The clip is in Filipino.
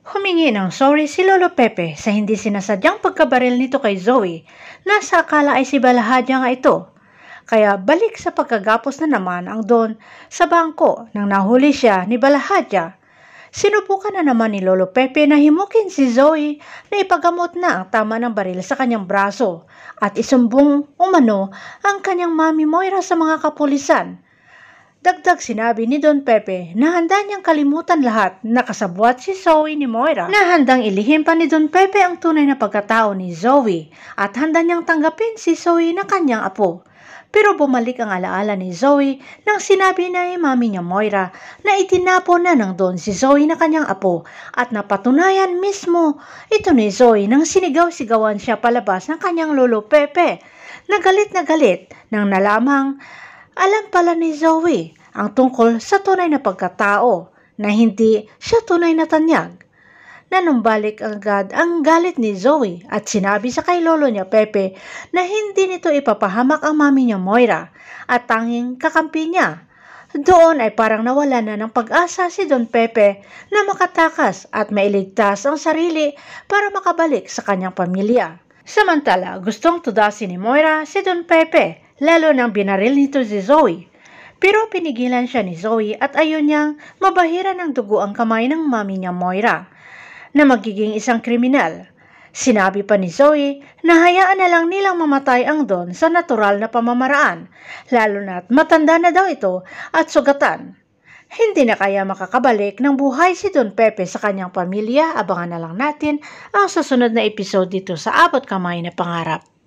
Humingi ng sorry si Lolo Pepe sa hindi sinasadyang pagkabaril nito kay Zoe na sa akala ay si Balahadya nga ito. Kaya balik sa pagkagapos na naman ang Don sa bangko nang nahuli siya ni Balahadya. Sinubukan na naman ni Lolo Pepe na himukin si Zoe na ipagamot na ang tama ng baril sa kanyang braso at isumbong umano ang kanyang mami Moira sa mga kapulisan. Dagdag sinabi ni Don Pepe na handa niyang kalimutan lahat na kasabwat si Zoe ni Moira, na handang ilihim pa ni Don Pepe ang tunay na pagkatao ni Zoe at handa niyang tanggapin si Zoe na kanyang apo. Pero bumalik ang alaala ni Zoe nang sinabi na ni mami niya Moira na itinapon na ng Don si Zoe na kanyang apo at napatunayan mismo ito ni Zoe nang sinigaw-sigawan siya palabas ng kanyang Lolo Pepe. Na galit nang nalamang alam pala ni Zoe ang tungkol sa tunay na pagkatao na hindi siya tunay na tanyag. Nanumbalik agad ang galit ni Zoe at sinabi sa kay lolo niya Pepe na hindi nito ipapahamak ang mami niya Moira at tanging kakampi niya. Doon ay parang nawala na ng pag-asa si Don Pepe na makatakas at mailigtas ang sarili para makabalik sa kanyang pamilya. Samantala, gustong tudasin ni Moira si Don Pepe, lalo nang binaril nito si Zoe. Pero pinigilan siya ni Zoe at ayaw niyang mabahira ng dugo ang kamay ng mami niya Moira na magiging isang kriminal. Sinabi pa ni Zoe na hayaan na lang nilang mamatay ang Don sa natural na pamamaraan, lalo na't matanda na daw ito at sugatan. Hindi na kaya makakabalik ng buhay si Don Pepe sa kanyang pamilya. Abangan na lang natin ang susunod na episode dito sa Abot Kamay na Pangarap.